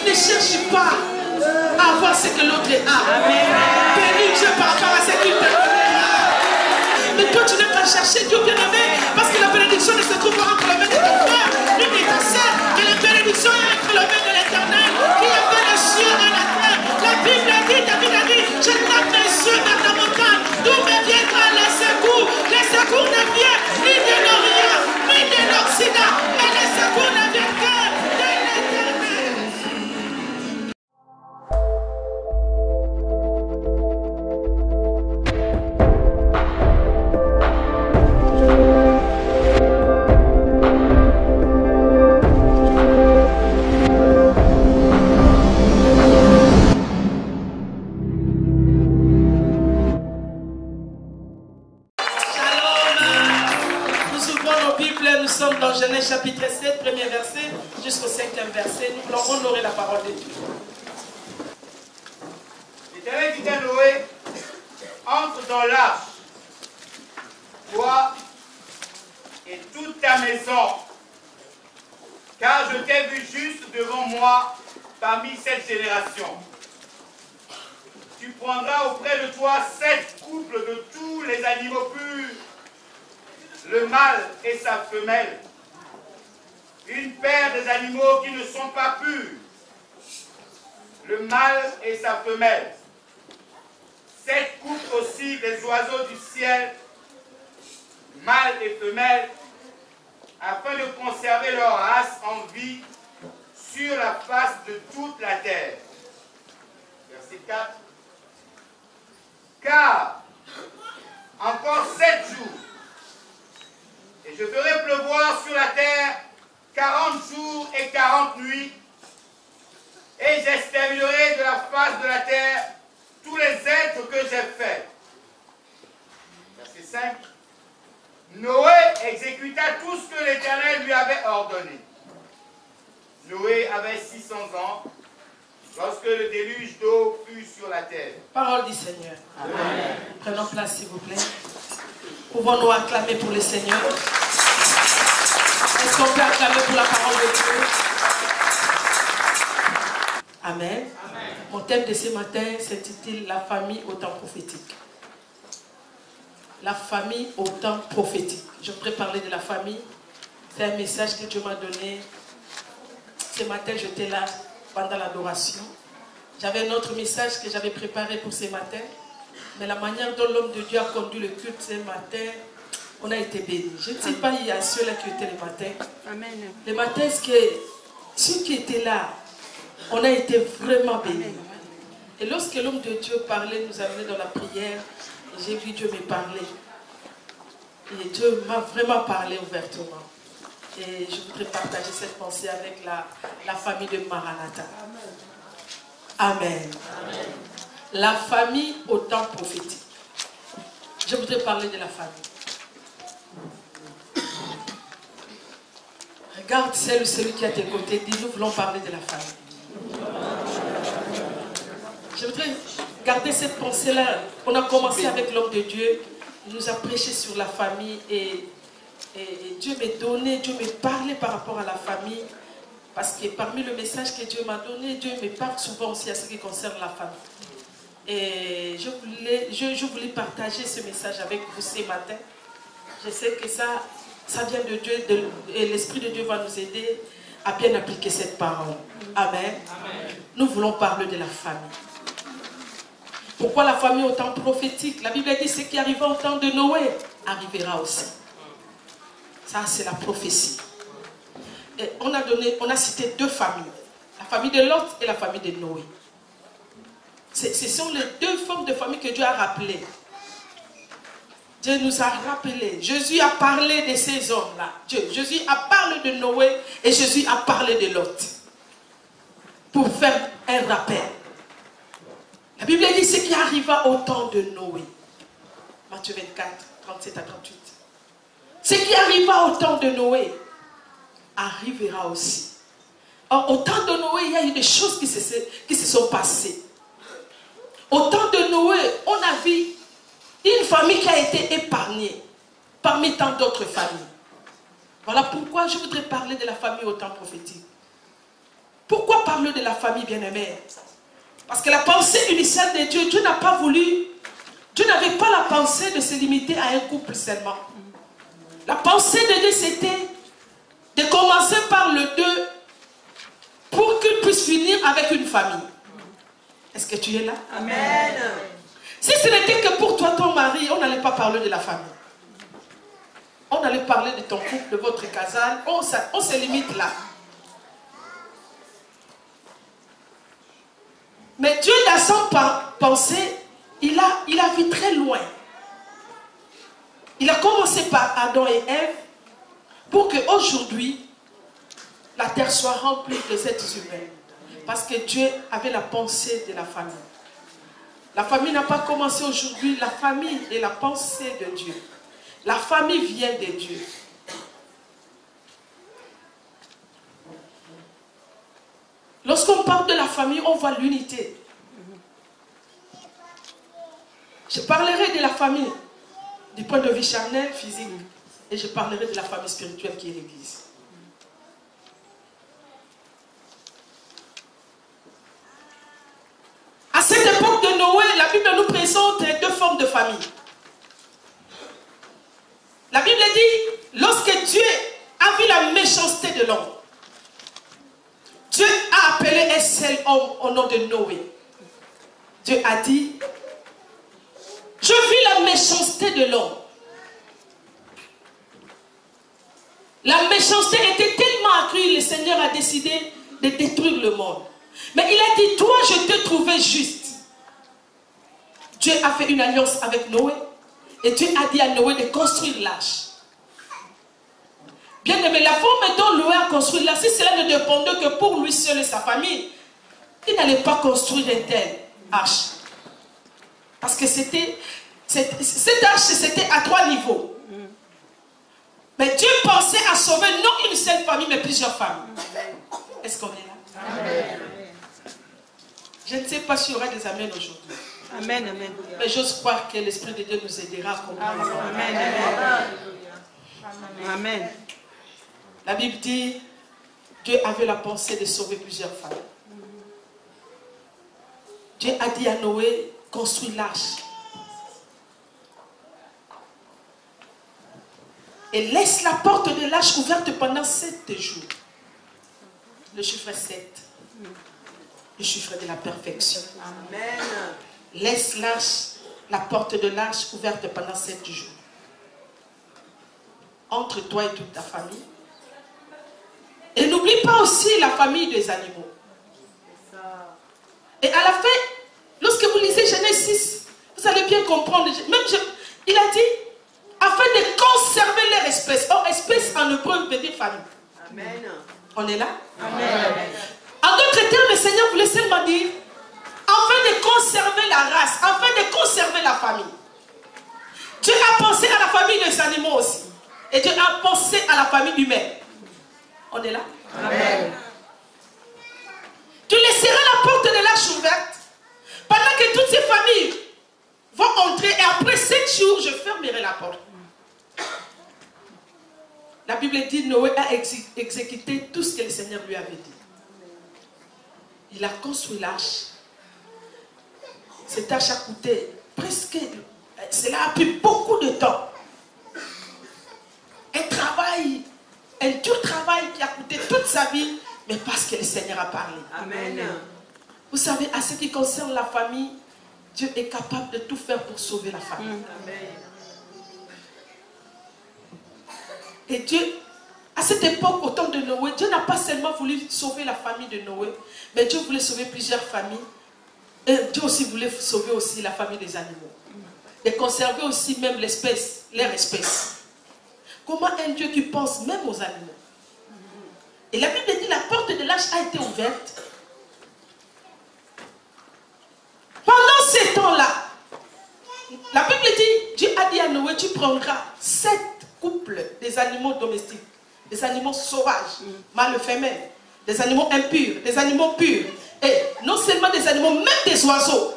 Ne cherche pas à avoir ce que l'autre a. Bénis Dieu par rapport à ce qu'il te donne. Mais toi, tu n'as pas cherché Dieu bien-aimé, parce que la bénédiction ne se trouve pas entre les mains de ton frère, ni de ta sœur, mais la bénédiction est entre les mains de l'Éternel, qui a fait les cieux et la terre. La Bible a dit, David a dit, je tape mes yeux vers la montagne, d'où me viendra les secours. Les secours ne viennent ni de l'Orient, ni de l'Occident, mais les secours ne viennent que de l'Éternel. Genèse chapitre 7, premier verset, jusqu'au 5e verset. Nous voulons honorer la parole de Dieu. L'Éternel dit à Noé, entre dans l'arche, toi et toute ta maison, car je t'ai vu juste devant moi parmi cette génération. Tu prendras auprès de toi 7 couples de tous les animaux purs, le mâle et sa femelle, une paire des animaux qui ne sont pas purs, le mâle et sa femelle, 7 couples aussi des oiseaux du ciel, mâle et femelle, afin de conserver leur race en vie sur la face de toute la terre. Verset 4. Car encore 7 jours, et je ferai pleuvoir sur la terre 40 jours et 40 nuits, et j'exterminerai de la face de la terre tous les êtres que j'ai faits. Verset 5. Noé exécuta tout ce que l'Éternel lui avait ordonné. Noé avait 600 ans lorsque le déluge d'eau fut sur la terre. Parole du Seigneur. Amen. Prenons place s'il vous plaît. Pouvons-nous acclamer pour le Seigneur? Est-ce qu'on peut acclamer pour la parole de Dieu? Amen. Amen. Mon thème de ce matin s'intitule La famille au temps prophétique. La famille au temps prophétique. Je voudrais parler de la famille. C'est un message que Dieu m'a donné. Ce matin, j'étais là pendant l'adoration. J'avais un autre message que j'avais préparé pour ce matin. Mais la manière dont l'homme de Dieu a conduit le culte ce matin, on a été bénis. Je ne sais pas, il y a ceux-là qui étaient le matin. Amen. Le matin, ceux qui étaient là, on a été vraiment bénis. Et lorsque l'homme de Dieu parlait, nous amenait dans la prière, j'ai vu Dieu me parler. Et Dieu m'a vraiment parlé ouvertement. Et je voudrais partager cette pensée avec la famille de Maranatha. Amen. Amen. La famille au temps prophétique. Je voudrais parler de la famille. Regarde celle ou celui qui est à tes côtés. Dis, nous voulons parler de la famille. Je voudrais garder cette pensée-là. On a commencé avec l'homme de Dieu. Il nous a prêché sur la famille. Et Dieu m'a donné, Dieu m'a parlé par rapport à la famille. Parce que parmi le message que Dieu m'a donné, Dieu me parle souvent aussi à ce qui concerne la famille. Et je voulais partager ce message avec vous ce matin. Je sais que ça vient de Dieu et l'Esprit de Dieu va nous aider à bien appliquer cette parole. Amen. Amen. Nous voulons parler de la famille. Pourquoi la famille au temps prophétique? La Bible dit ce qui arriva au temps de Noé arrivera aussi. Ça, c'est la prophétie. Et on a cité 2 familles. La famille de Lot et la famille de Noé. Ce sont les 2 formes de famille que Dieu a rappelées. Dieu nous a rappelé. Jésus a parlé de ces hommes-là. Jésus a parlé de Noé et Jésus a parlé de Lot. Pour faire un rappel. La Bible dit ce qui arriva au temps de Noé. Matthieu 24, 37 à 38. Ce qui arriva au temps de Noé arrivera aussi. Or, au temps de Noé, il y a eu des choses qui se sont passées. Au temps de Noé, on a vu une famille qui a été épargnée parmi tant d'autres familles. Voilà pourquoi je voudrais parler de la famille au temps prophétique. Pourquoi parler de la famille bien-aimée? Parce que la pensée initiale de Dieu, Dieu n'a pas voulu, Dieu n'avait pas la pensée de se limiter à un couple seulement. La pensée de Dieu, c'était de commencer par le 2 pour qu'il puisse finir avec une famille. Est-ce que tu es là? Amen. Si ce n'était que pour toi, ton mari, on n'allait pas parler de la famille. On allait parler de ton couple, de votre casal. On se limite là. Mais Dieu, dans son pensée, il a vu très loin. Il a commencé par Adam et Ève pour qu'aujourd'hui, la terre soit remplie de êtres humains. Parce que Dieu avait la pensée de la famille. La famille n'a pas commencé aujourd'hui. La famille est la pensée de Dieu. La famille vient de Dieu. Lorsqu'on parle de la famille, on voit l'unité. Je parlerai de la famille du point de vue charnel, physique, et je parlerai de la famille spirituelle qui est l'Église. À cette époque de Noé, la Bible nous présente 2 formes de famille. La Bible dit, lorsque Dieu a vu la méchanceté de l'homme, Dieu a appelé un seul homme au nom de Noé. Dieu a dit, je vis la méchanceté de l'homme. La méchanceté était tellement accrue, le Seigneur a décidé de détruire le monde. Mais il a dit, toi je te trouvais juste. Dieu a fait une alliance avec Noé. Et Dieu a dit à Noé de construire l'arche. Bien aimé, la forme dont Noé a construit l'arche, si cela ne dépendait que pour lui seul et sa famille, il n'allait pas construire une telle arche. Parce que cette arche, c'était à 3 niveaux. Mais Dieu pensait à sauver non une seule famille, mais plusieurs familles. Est-ce qu'on est là? Amen. Je ne sais pas s'il y aura des amens aujourd'hui. Amen, amen. Mais j'ose croire que l'Esprit de Dieu nous aidera à comprendre. Amen, amen. Amen. La Bible dit, Dieu avait la pensée de sauver plusieurs femmes. Dieu a dit à Noé, construis l'arche. Et laisse la porte de l'arche ouverte pendant 7 jours. Le chiffre 7. Le chiffre de la perfection. Amen. Laisse l'arche, la porte de l'arche ouverte pendant 7 jours. Entre toi et toute ta famille. Et n'oublie pas aussi la famille des animaux. Et à la fin, lorsque vous lisez Genèse 6, vous allez bien comprendre. Il a dit, afin de conserver leur espèce. Or, espèce en hébreu veut dire famille. Amen. On est là? Amen. En d'autres termes, le Seigneur voulait seulement dire, afin de conserver la race, afin de conserver la famille. Dieu a pensé à la famille des animaux aussi. Et Dieu a pensé à la famille humaine. On est là? Amen. Tu laisseras la porte de l'arche ouverte pendant que toutes ces familles vont entrer et après 7 jours, je fermerai la porte. La Bible dit Noé a exécuté tout ce que le Seigneur lui avait dit. Il a construit l'arche. Cette arche a coûté presque, cela a pris beaucoup de temps. Un dur travail qui a coûté toute sa vie, mais parce que le Seigneur a parlé. Amen. Vous savez, à ce qui concerne la famille, Dieu est capable de tout faire pour sauver la famille. Amen. Et Dieu, à cette époque, au temps de Noé, Dieu n'a pas seulement voulu sauver la famille de Noé, mais Dieu voulait sauver plusieurs familles. Et Dieu aussi voulait sauver aussi la famille des animaux. Et conserver aussi même l'espèce, leur espèce. Comment un Dieu qui pense même aux animaux? Et la Bible dit la porte de l'arche a été ouverte. Pendant ces temps-là, la Bible dit, Dieu a dit à Noé, tu prendras 7 couples des animaux domestiques, des animaux sauvages, mâles et femelles, des animaux impurs, des animaux purs, et non seulement des animaux, même des oiseaux,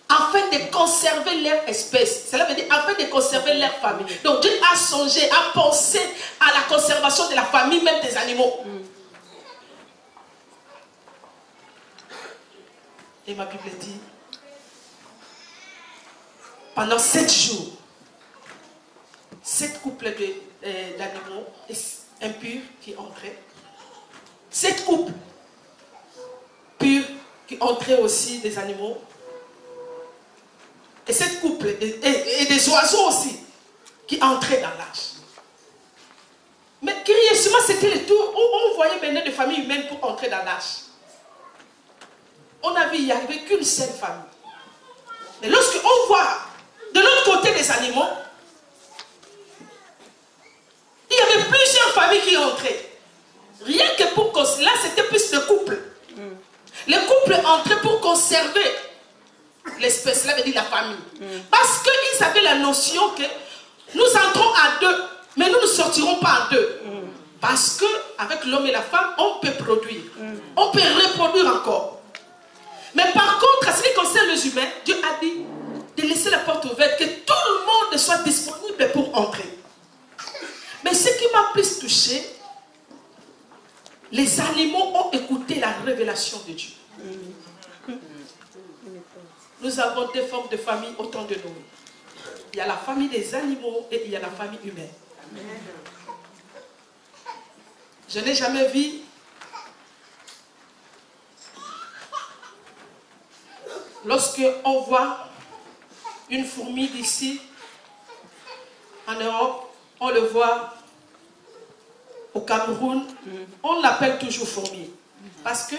afin de conserver leur espèce. Cela veut dire afin de conserver leur famille. Donc Dieu a songé, a pensé à la conservation de la famille, même des animaux. Et ma Bible dit, pendant 7 jours, 7 couples d'animaux impurs qui entraient, 7 couples purs qui entraient aussi des animaux, et 7 couples et des oiseaux aussi qui entraient dans l'arche. Mais curieusement, c'était le tour où on voyait maintenant des familles humaines pour entrer dans l'arche. On a vu, il n'y avait qu'une seule famille. Mais lorsqu'on voit de l'autre côté des animaux, il y avait plusieurs familles qui entraient. Rien que pour là, c'était plus de couples. Les couples entraient pour conserver l'espèce, cela veut dire la famille. Parce qu'ils avaient la notion que nous entrons à 2, mais nous ne sortirons pas à 2. Parce qu'avec l'homme et la femme, on peut produire. On peut reproduire encore. Mais par contre, à ce qui concerne les humains, Dieu a dit de laisser la porte ouverte, que tout le monde soit disponible pour entrer. Mais ce qui m'a plus touché, les animaux ont écouté la révélation de Dieu. Nous avons 2 formes de famille au temps de Noé. Il y a la famille des animaux et il y a la famille humaine. Je n'ai jamais vu lorsque on voit une fourmi d'ici en Europe, on le voit au Cameroun, on l'appelle toujours fourmi parce que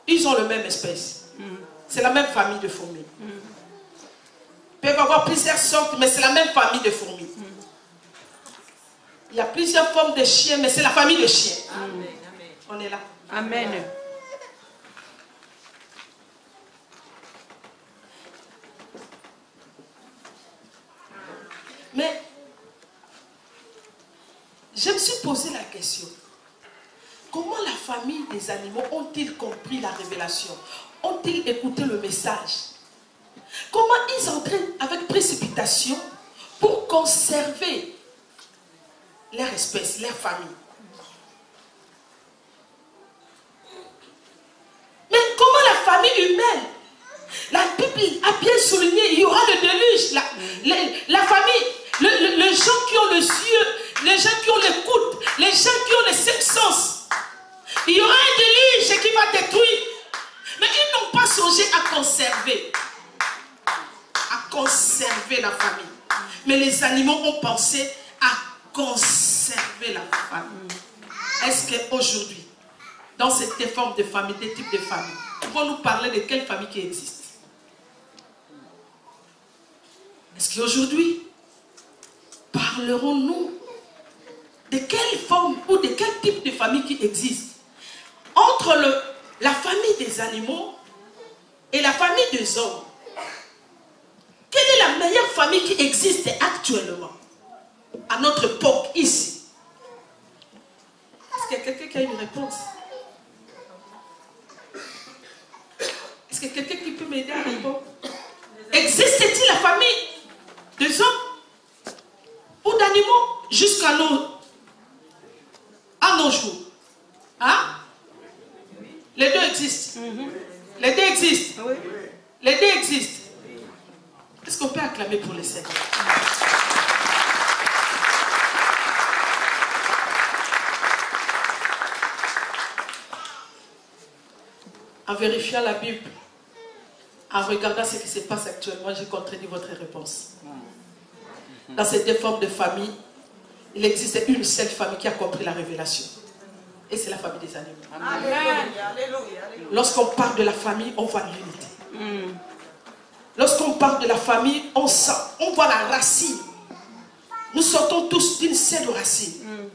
ils ont la même espèce. C'est la même famille de fourmis. Ils peuvent avoir plusieurs sortes, mais c'est la même famille de fourmis. Il y a plusieurs formes de chiens, mais c'est la famille de chiens. Amen. On est là. Amen. Mais je me suis posé la question. Comment la famille des animaux ont-ils compris la révélation? Ont-ils écouté le message? Comment ils entraînent avec précipitation pour conserver leur espèce, leur famille? Mais comment la famille humaine? La Bible a bien souligné, il y aura le déluge. La famille, les gens qui ont les yeux, les gens qui ont l'écoute, les gens qui ont les 5 sens. Il y aura un déluge qui va détruire. Mais ils n'ont pas songé à conserver la famille. Mais les animaux ont pensé à conserver la famille. Est-ce qu'aujourd'hui, dans cette forme de famille, des types de famille, ils vont nous parler de quelle famille qui existe? Est-ce qu'aujourd'hui, parlerons-nous de quelle forme ou de quel type de famille qui existe entre la famille des animaux et la famille des hommes? Quelle est la meilleure famille qui existe actuellement à notre époque ici? Est-ce qu'il y a quelqu'un qui a une réponse? Est-ce qu'il y a quelqu'un qui peut m'aider à répondre? Existe-t-il la famille des hommes ou d'animaux jusqu'à nos jours? Hein? Les deux existent. Les deux existent. Les deux existent. Est-ce qu'on peut acclamer pour le Seigneur? En vérifiant la Bible, en regardant ce qui se passe actuellement, j'ai contredit votre réponse. Dans ces 2 formes de famille, il existe une seule famille qui a compris la révélation. Et c'est la famille des animaux. Lorsqu'on parle de la famille, on voit l'unité. Lorsqu'on parle de la famille, on sent, on voit la racine. Nous sortons tous d'une seule racine.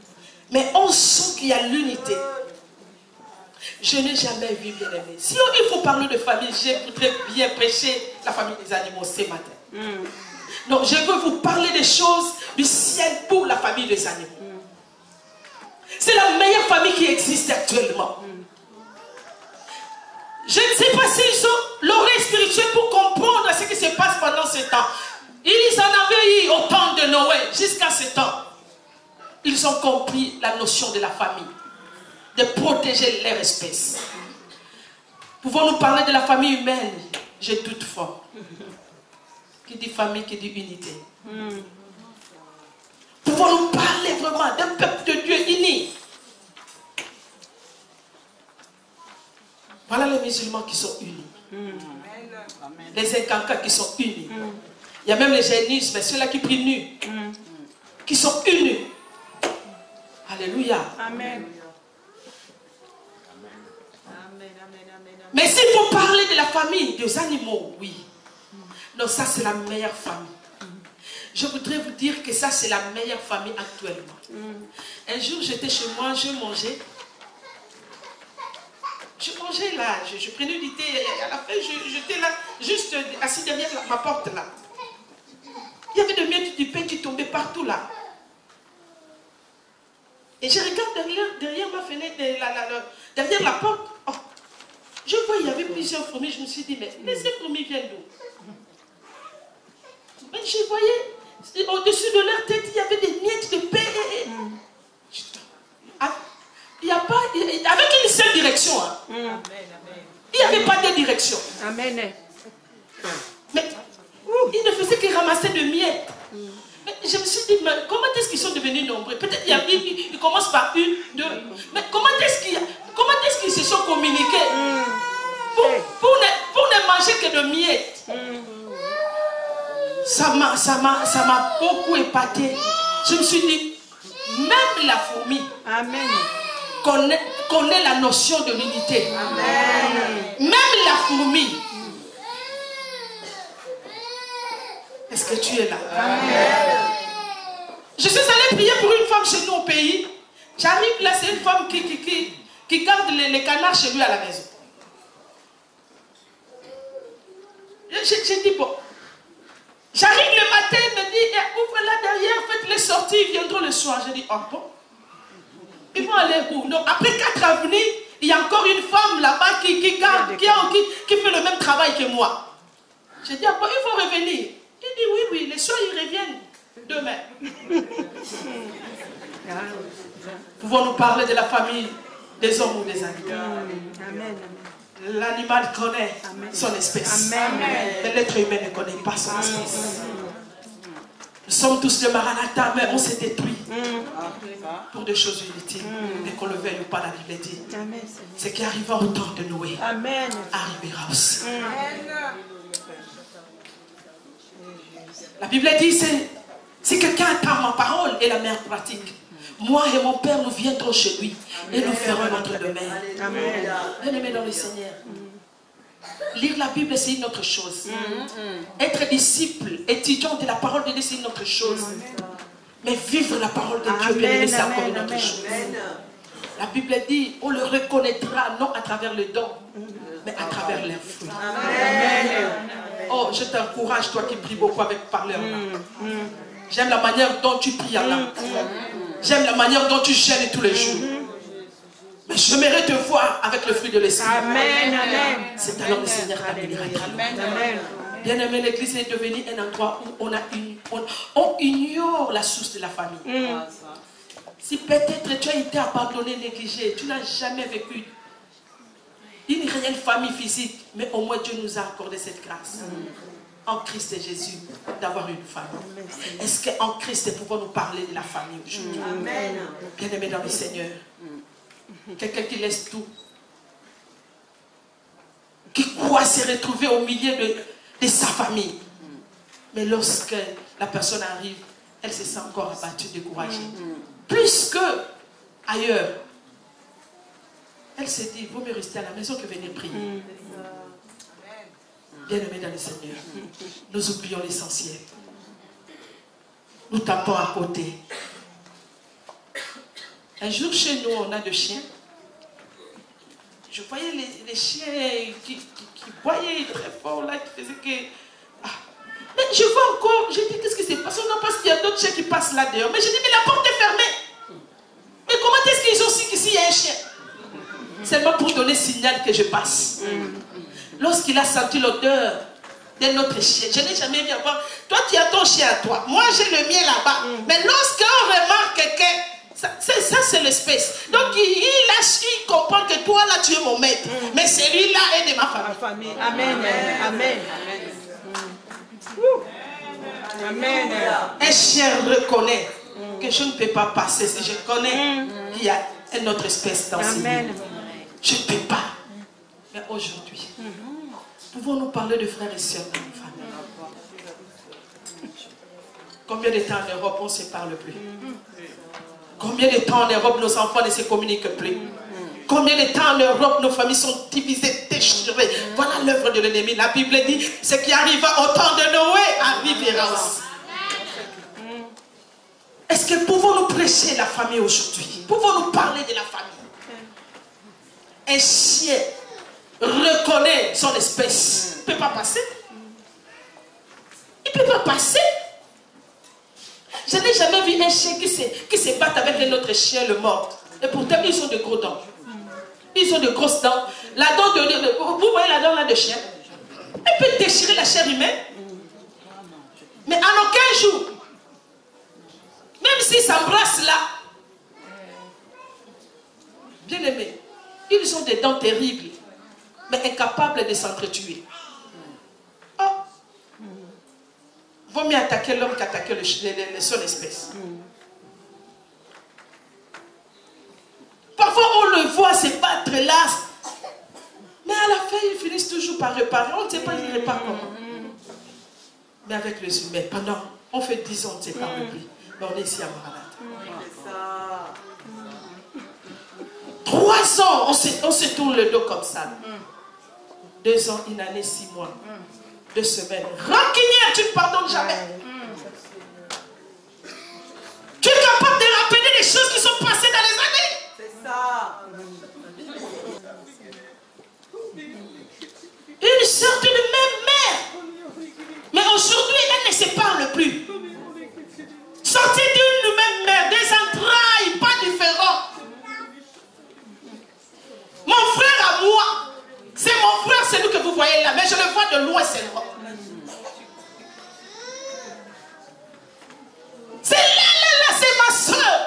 Mais on sent qu'il y a l'unité. Je n'ai jamais vu, bien aimé. Si il faut parler de famille, je voudrais bien prêcher la famille des animaux ce matin. Donc je veux vous parler des choses du ciel pour la famille des animaux. C'est la meilleure famille qui existe actuellement. Je ne sais pas s'ils ont l'oreille spirituelle pour comprendre ce qui se passe pendant ce temps. Ils en avaient eu au temps de Noé, jusqu'à ce temps. Ils ont compris la notion de la famille, de protéger leur espèce. Pouvons-nous parler de la famille humaine? J'ai doute fort. Qui dit famille, qui dit unité. Pouvons-nous parler vraiment d'un peuple de Dieu uni? Voilà les musulmans qui sont unis. Les incancas qui sont unis. Il y a même les jainistes, mais ceux-là qui prient nus, qui sont unis. Alléluia. Amen. Mais s'il faut parler de la famille, des animaux, oui. Non, ça c'est la meilleure famille. Je voudrais vous dire que ça c'est la meilleure famille actuellement. Un jour j'étais chez moi, je mangeais. Je mangeais là, je prenais du thé, et à la fin j'étais là, juste assis derrière ma porte là. Il y avait des miettes du pain qui tombaient partout là. Et je regarde derrière ma fenêtre, derrière la porte. Oh, je vois il y avait plusieurs fourmis, je me suis dit, mais ces fourmis viennent d'où? Mais je voyais, au-dessus de leur tête, il y avait des miettes de pain. Il n'y a pas, avec une seule direction. Hein. Il n'y avait pas de direction. Amen. Mais ils ne faisaient que ramasser de miettes. Mais je me suis dit, mais comment est-ce qu'ils sont devenus nombreux? Peut-être ils commencent par une, deux. Mais comment est-ce qu'ils se sont communiqués pour ne manger que de miettes? Ça m'a beaucoup épaté. Je me suis dit, même la fourmi connaît la notion de l'unité. Même la fourmi. Est-ce que tu es là? Je suis allée prier pour une femme chez nous au pays. J'arrive là, c'est une femme qui garde les canards chez lui à la maison. J'ai dit, bon. J'arrive le matin, il me dit, ouvre là derrière, faites-les sortir, ils viendront le soir. J'ai dit, oh bon? Ils vont aller où? Donc, après 4 avenues, il y a encore une femme là-bas qui garde, qui fait le même travail que moi. J'ai dit, ah bon, il faut revenir. Il dit, oui, les soirs, ils reviennent demain. Pouvons-nous parler de la famille des hommes ou des animaux? Amen. L'animal connaît son espèce. Mais l'être humain ne connaît pas son espèce. Nous sommes tous des Maranatha, mais on s'est détruit pour des choses inutiles. Dès qu'on le veuille ou pas, la Bible dit. Ce qui arriva au temps de Noé arrivera aussi. La Bible dit, si quelqu'un attend ma parole et la mère pratique, moi et mon Père, nous viendrons chez lui et nous ferons notre demeure. Bien-aimés dans le Seigneur. Lire la Bible, c'est une autre chose. Être disciple, étudiant de la parole de Dieu, c'est une autre chose. Mais vivre la parole de Dieu, bien-aimé, c'est encore une autre chose. La Bible dit, on le reconnaîtra non à travers le don, mais à travers les fruits. Oh, je t'encourage, toi qui pries beaucoup avec parleur. J'aime la manière dont tu pries à l'âme. J'aime la manière dont tu gênes tous les jours. Mais j'aimerais te voir avec le fruit de l'esprit. C'est alors le Seigneur t'amènera. Bien-aimé, l'église est devenue un endroit où on ignore la source de la famille. Si peut-être tu as été abandonné, négligé, tu n'as jamais vécu une réelle famille physique, mais au moins Dieu nous a accordé cette grâce. En Christ et Jésus, d'avoir une famille. Est-ce qu'en Christ, pouvons-nous parler de la famille aujourd'hui? Bien-aimé dans le Seigneur. Quelqu'un qui laisse tout, qui croit se retrouver au milieu de sa famille. Mais lorsque la personne arrive, elle se sent encore abattue, découragée. Plus que ailleurs. Elle se dit, il vaut mieux rester à la maison que venir prier. Bien-aimés dans le Seigneur, nous oublions l'essentiel. Nous tapons à côté. Un jour chez nous, on a 2 chiens. Je voyais les chiens qui boyaient très fort là, qui faisaient que... Ah. Mais je vois encore, je dis qu'est-ce qui s'est passé? Non, parce qu'il y a d'autres chiens qui passent là dehors. Mais je dis, mais la porte est fermée. Mais comment est-ce qu'ils ont su qu'ici il y a un chien? Seulement pour donner signal que je passe. Lorsqu'il a senti l'odeur d'un autre chien, je n'ai jamais vu avoir. Toi, tu as ton chien à toi. Moi, j'ai le mien là-bas. Mais lorsqu'on remarque quelqu'un, ça c'est l'espèce. Donc, il comprend que toi, là, tu es mon maître. Mais celui-là est de ma famille. Amen. Amen. Amen. Un chien reconnaît que je ne peux pas passer si je connais qu'il y a une autre espèce dans ce monde. Je ne peux pas. Mais aujourd'hui, pouvons-nous parler de frères et sœurs dans nos familles? Combien de temps en Europe on ne se parle plus? Combien de temps en Europe nos enfants ne se communiquent plus? Combien de temps en Europe nos familles sont divisées, déchirées? Voilà l'œuvre de l'ennemi. La Bible dit, ce qui arriva au temps de Noé arrivera aussi. Est-ce que pouvons-nous prêcher la famille aujourd'hui? Pouvons-nous parler de la famille? Un chien reconnaît son espèce. Il ne peut pas passer. Il ne peut pas passer. Je n'ai jamais vu un chien qui se bat avec un autre chien, le mort. Et pourtant, ils ont de gros dents. Ils ont de grosses dents. La dent vous voyez la dent là de chien? Elle peut déchirer la chair humaine. Mais en aucun jour, même s'ils s'embrassent là, bien aimés, ils ont des dents terribles, mais incapables de s'entretuer. Oh. Vaut mieux attaquer l'homme qu'attaquer son espèce. Parfois on le voit se battre là, mais à la fin ils finissent toujours par réparer. On ne sait pas ils réparent comment. Mais avec les humains, pendant, on fait 10 ans, on ne sait pas plus. Mais on est ici à Maranatha. 3 ans, on se tourne le dos comme ça. 2 ans, 1 année, 6 mois. 2 semaines. Rancunière, tu ne pardonnes jamais. Tu es capable de rappeler des choses qui sont passées dans les années. C'est ça. Une sorte de même mère. Mais aujourd'hui, elle ne se parle plus. Sortie d'une même mère, des entrailles, pas différents. Mon frère à moi, c'est mon frère, c'est lui que vous voyez là, mais je le vois de loin seulement. C'est là, c'est ma soeur.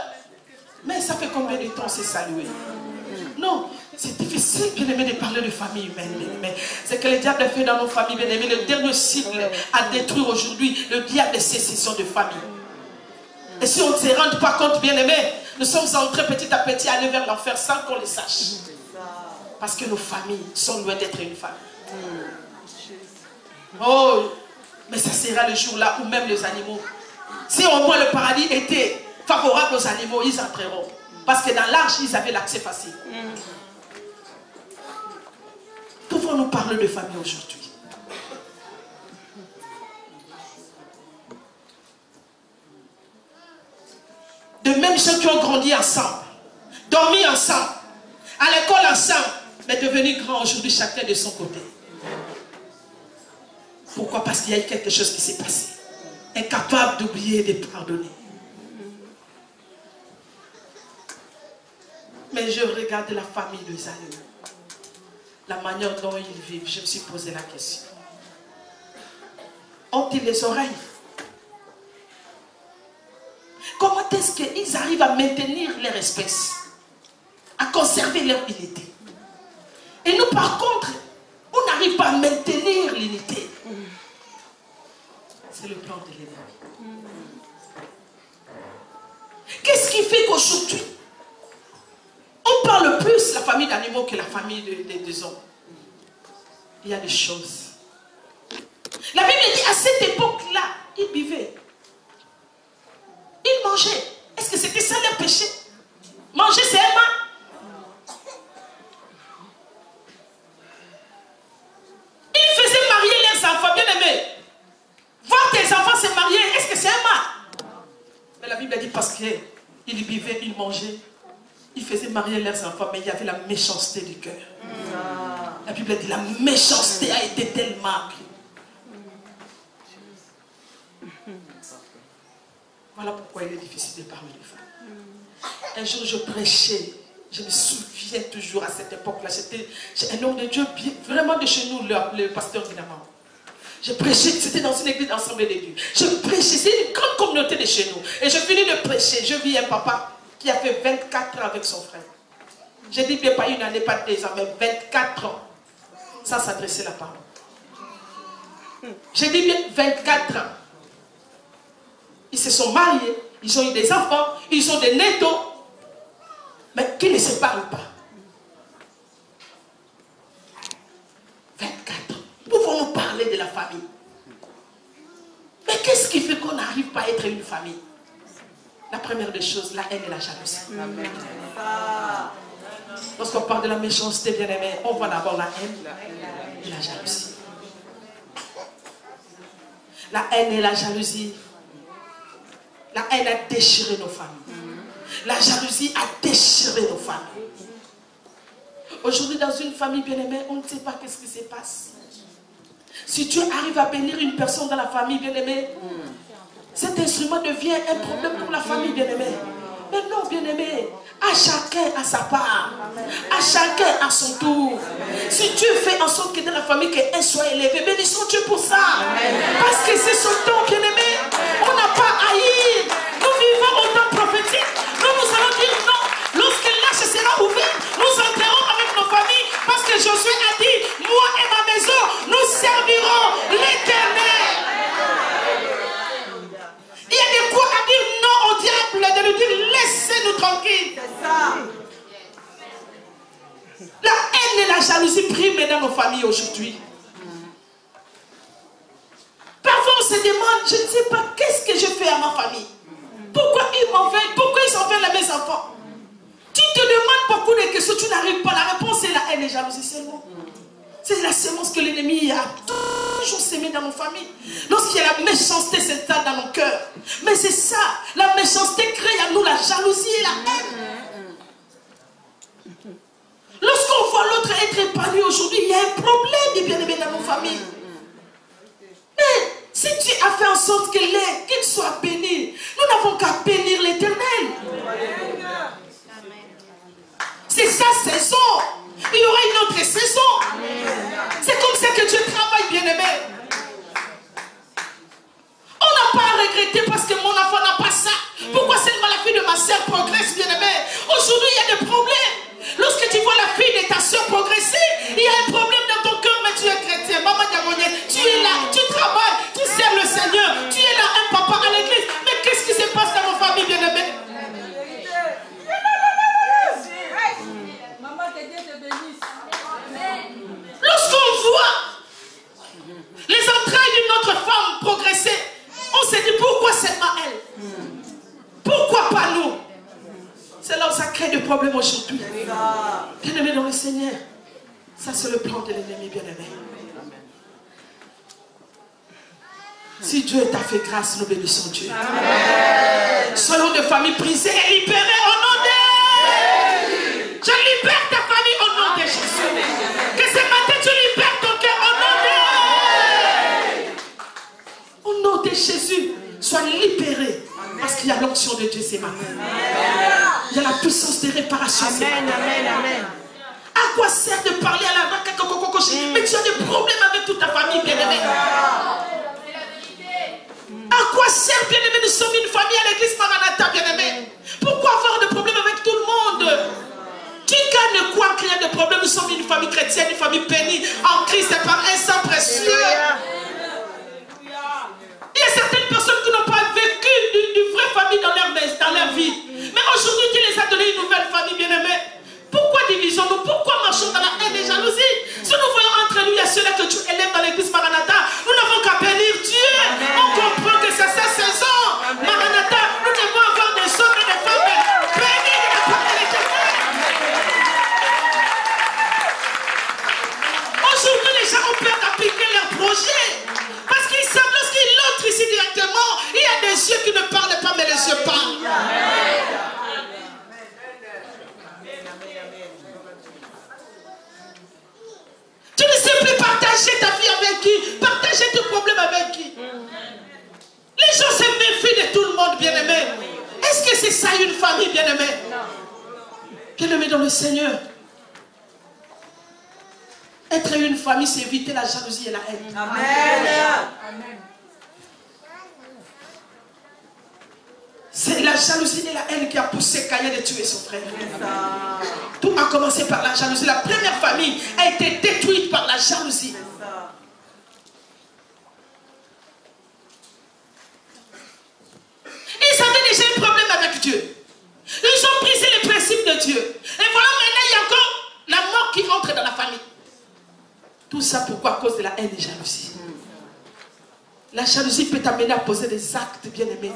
Mais ça fait combien de temps on s'est salué? Non, c'est difficile, bien aimé, de parler de famille humaine, bien aimé. C'est que le diable a fait dans nos familles, bien aimé. Le dernier cible à détruire aujourd'hui, le diable, c'est sécession de famille. Et si on ne se rend pas compte, bien aimé, nous sommes entrés petit à petit à aller vers l'enfer sans qu'on le sache. Parce que nos familles sont loin d'être une famille. Oh, mais ça sera le jour là où même les animaux, si au moins le paradis était favorable aux animaux, ils entreront. Parce que dans l'arche, ils avaient l'accès facile. Pouvons-nous parler de famille aujourd'hui? De même ceux qui ont grandi ensemble, dormi ensemble, à l'école ensemble, mais devenus grands aujourd'hui, chacun de son côté. Pourquoi? Parce qu'il y a eu quelque chose qui s'est passé. Incapable d'oublier et de pardonner. Mais je regarde la famille des animaux. La manière dont ils vivent, je me suis posé la question. Ont-ils les oreilles? Comment est-ce qu'ils arrivent à maintenir leur espèce, à conserver leur unité? Et nous, par contre, on n'arrive pas à maintenir l'unité. C'est le plan de l'ennemi. Qu'est-ce qui fait qu'aujourd'hui, on parle plus la famille d'animaux que la famille des hommes? Il y a des choses. La Bible dit, à cette époque-là, ils buvaient. Ils mangeaient. Est-ce que c'était ça leur péché? Manger, c'est un mal. Ils faisaient marier leurs enfants, bien aimés. Voir tes enfants se marier, est-ce que c'est un mal? Mais la Bible dit parce qu'ils buvaient, ils mangeaient. Ils faisaient marier leurs enfants, mais il y avait la méchanceté du cœur. La Bible dit la méchanceté a été tellement. Voilà pourquoi il est difficile de parler de femmes. Un jour, je prêchais. Je me souviens toujours à cette époque-là. J'étais un homme de Dieu, vraiment de chez nous, le pasteur Guinamant. Je prêchais, c'était dans une église d'Assemblée de Dieu. Je prêchais, c'est une grande communauté de chez nous. Et je finis de prêcher. Je vis un papa qui a fait 24 ans avec son frère. J'ai dit bien pas 1 année, pas 2 ans, mais 24 ans. sans s'adresser la parole. J'ai dit bien 24 ans. Ils se sont mariés, ils ont eu des enfants, ils ont des nettos, mais qui ne se parlent pas. 24 ans. Pouvons-nous parler de la famille? Mais qu'est-ce qui fait qu'on n'arrive pas à être une famille? La première des choses, la haine et la jalousie. Lorsqu'on parle de la méchanceté, bien-aimé, on voit d'abord la haine et la jalousie. La haine et la jalousie. La haine a déchiré nos familles. La jalousie a déchiré nos familles. Aujourd'hui, dans une famille bien-aimée, on ne sait pas qu'est-ce qui se passe. Si Dieu arrive à bénir une personne dans la famille bien-aimée, cet instrument devient un problème pour la famille bien-aimée. Mais non, bien-aimé, à chacun à sa part, à chacun à son tour. Si Dieu fait en sorte que dans la famille, qu'elle soit élevée, bénissons Dieu pour ça. Parce que c'est son don, bien-aimé. On n'a pas à haïr. Nous vivons au temps prophétique. Nous allons dire non. Lorsque l'arche sera ouverte, nous entrerons avec nos familles. Parce que Josué a dit, moi et ma maison, nous servirons l'Éternel. Il y a de quoi à dire non au diable, de lui dire laissez-nous tranquilles. C'est ça. La haine et la jalousie priment dans nos familles aujourd'hui. Parfois on se demande, je ne sais pas qu'est-ce que je fais à ma famille. Pourquoi ils m'en veulent? Pourquoi ils s'en veulent à mes enfants? Tu te demandes beaucoup de questions, tu n'arrives pas. La réponse est la haine et la jalousie seulement. C'est la semence que l'ennemi a toujours sémée dans nos familles. Lorsqu'il y a la méchanceté s'installe dans nos cœurs. Mais c'est ça, la méchanceté crée à nous la jalousie et la haine. Lorsqu'on voit l'autre être épanoui aujourd'hui, il y a un problème, bien-aimé, dans nos familles. Mais si tu as fait en sorte qu'il soit béni, nous n'avons qu'à bénir l'Éternel. C'est sa saison. Il y aura une autre saison. C'est comme ça que Dieu travaille, bien-aimé. On n'a pas à regretter parce que mon enfant n'a pas ça. Pourquoi seulement la fille de ma soeur progresse, bien-aimé? Aujourd'hui, il y a des problèmes. Lorsque tu vois la fille de ta soeur progresser, il y a un problème dans ton cœur, mais tu es chrétien. Maman Diamonie, tu es là, tu travailles, tu sers le Seigneur, tu es là, un papa à l'église. Mais qu'est-ce qui se passe dans nos familles, bien-aimé? Lorsqu'on voit les entrailles d'une autre femme progresser, on se dit pourquoi seulement elle? Pourquoi pas nous? C'est là où ça crée des problèmes aujourd'hui. Bien-aimé dans le Seigneur, ça c'est le plan de l'ennemi, bien-aimé. Si Dieu t'a fait grâce, nous bénissons Dieu. Amen. Soyons de familles brisées et libérées au nom de... Je libère ta famille au nom de Jésus. Que ce matin tu libères ton cœur au nom de Jésus. Sois libéré. Parce qu'il y a l'onction de Dieu ce matin. Il y a la puissance de réparation. Amen, amen, amen. À quoi sert de parler à la vague? Mais tu as des problèmes avec toute ta famille, bien-aimée. À quoi sert, bien-aimé? Nous sommes une famille à l'église Maranatha, bien-aimé. Pourquoi avoir des problèmes avec tout le monde? Tu gagnes quoi en créant des problèmes? Nous sommes une famille chrétienne, une famille bénie en Christ et par un sang précieux. Il y a certaines personnes qui n'ont pas vécu d'une vraie famille dans leur vie. Mais aujourd'hui, Dieu les a donné une nouvelle famille, bien-aimée. Pourquoi divisons-nous? Pourquoi marchons dans la haine et la jalousie? Si nous voyons entre nous, il y a ceux-là que tu élèves dans l'église Maranatha, nous n'avons qu'à bénir Dieu. On comprend que c'est sa saison. Maranatha, nous devons avoir des hommes et des femmes bénis de la part de l'Éternel. Aujourd'hui, les gens ont peur d'appliquer leurs projets. Parce qu'ils savent, lorsqu'ils l'autre ici directement, il y a des yeux qui ne parlent pas, mais les yeux parlent. Tu ne sais plus partager ta vie avec qui, partager tes problèmes avec qui. Les gens se méfient de tout le monde, bien-aimé. Est-ce que c'est ça une famille, bien-aimé? Bien-aimé dans le Seigneur. Être une famille, c'est éviter la jalousie et la haine. Amen. C'est la jalousie et la haine qui a poussé Caïn de tuer son frère. Tout a commencé par la jalousie. La première famille a été détruite par la jalousie. Ils avaient déjà un problème avec Dieu. Ils ont brisé les principes de Dieu. Et voilà, maintenant il y a encore la mort qui entre dans la famille. Tout ça pourquoi? À cause de la haine et de la jalousie. La jalousie peut t'amener à poser des actes, bien-aimés.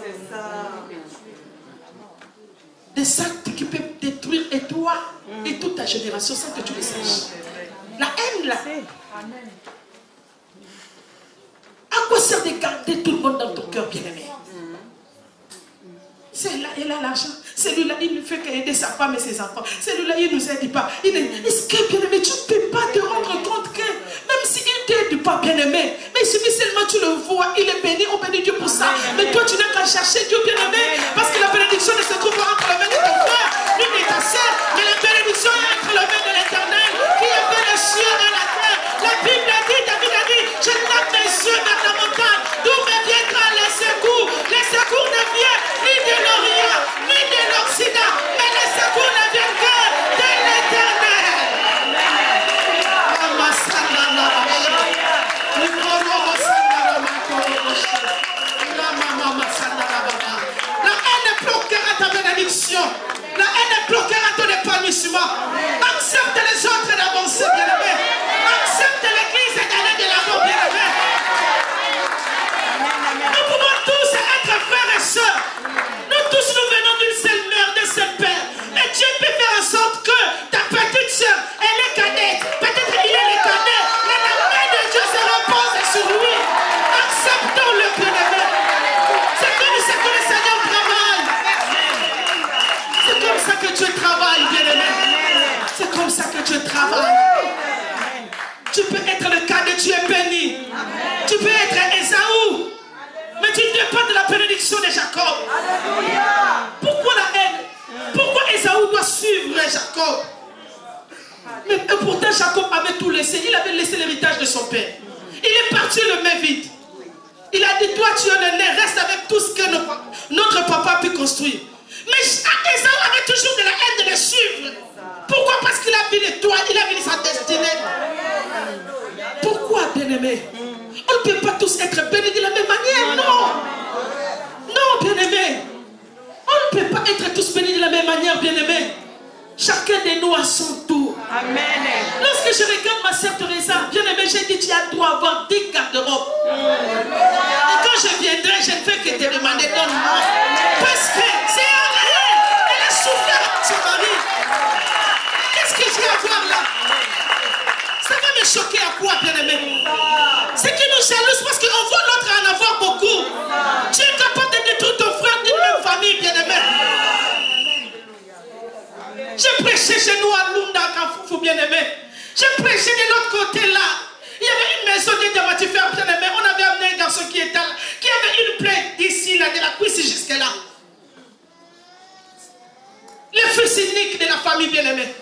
Des actes qui peuvent détruire et toi et toute ta génération sans que tu le saches. La haine, là. À quoi sert de garder tout le monde dans ton cœur, bien-aimé? Celui-là, il a l'argent. Celui-là, il ne fait qu'aider sa femme et ses enfants. Celui-là, il ne nous aide pas. Est-ce que, bien-aimé, tu ne peux pas te rendre compte que, même s'il ne t'aide pas, bien-aimé, mais il suffit seulement tu le vois, il est béni, on bénit Dieu pour ça. Mais toi, tu n'as qu'à chercher Dieu, bien-aimé, parce que la bénédiction ne se trouve pas entre les mains de ton frère, ni de ta sœur, mais la bénédiction est entre les mains de l'Éternel, qui a fait les cieux et la terre. La Bible a dit, David a dit, je tape mes yeux vers la montagne, d'où me viendra les secours. Les secours ne viennent ni de l'Orient, ni de l'Occident, mais les secours ne viennent que de l'Éternel. La haine bloquera ta bénédiction. La haine bloquera ton épanouissement. Accepte les autres d'avancer, bien-aimé. Accepte l'église d'aller de l'avant, bien-aimé. Nous pouvons tous être frères et sœurs. Nous tous nous venons d'une seule mère, d'un seul père. Et Dieu peut faire en sorte que ta petite sœur, elle est cadette. Peut-être qu'il est le cadet. Mais la main de Dieu se repose sur lui. Acceptons-le, bien-aimé. C'est comme ça que le Seigneur travaille. C'est comme ça que Dieu travaille, bien-aimé. C'est comme ça que Dieu travaille. Tu peux être le cadet, tu es béni. Tu peux être Ésaü. Mais tu dépends de la bénédiction de Jacob. Pourquoi la haine? Pourquoi Ésaü doit suivre Jacob? Mais pourtant Jacob avait tout laissé. Il avait laissé l'héritage de son père. Il est parti le main vide. Il a dit, toi tu es le nez, reste avec tout ce que notre papa a pu construire. Mais Ésaü avait toujours de la haine de le suivre. Pourquoi? Parce qu'il a vu l'étoile, il a vu sa destinée. Pourquoi, bien-aimé? On ne peut pas tous être bénis de la même manière, non. Non, bien-aimé. On ne peut pas être tous bénis de la même manière, bien-aimé. Chacun de nous a son tour. Amen. Lorsque je regarde ma sœur Teresa, bien-aimé, j'ai dit, tu as droit à avoir 10 garde-robes. Et quand je viendrai, je ne fais que te demander, donne-moi. Parce que c'est elle. Elle a souffert avec son mari. Qu'est-ce que j'ai à voir là? Ça va me choquer à quoi, bien-aimé? C'est qui nous jalouse parce qu'on voit l'autre en avoir beaucoup. Tu es capable de détruire ton frère d'une même famille, bien-aimé. J'ai prêché chez nous à Lunda, à Kafoufou, bien-aimé. J'ai prêché de l'autre côté là. Il y avait une maison de diamantifères, bien-aimé. On avait amené un garçon qui était là, qui avait une plaie d'ici, là, de la cuisse jusqu'à là. Le fils unique de la famille, bien-aimé.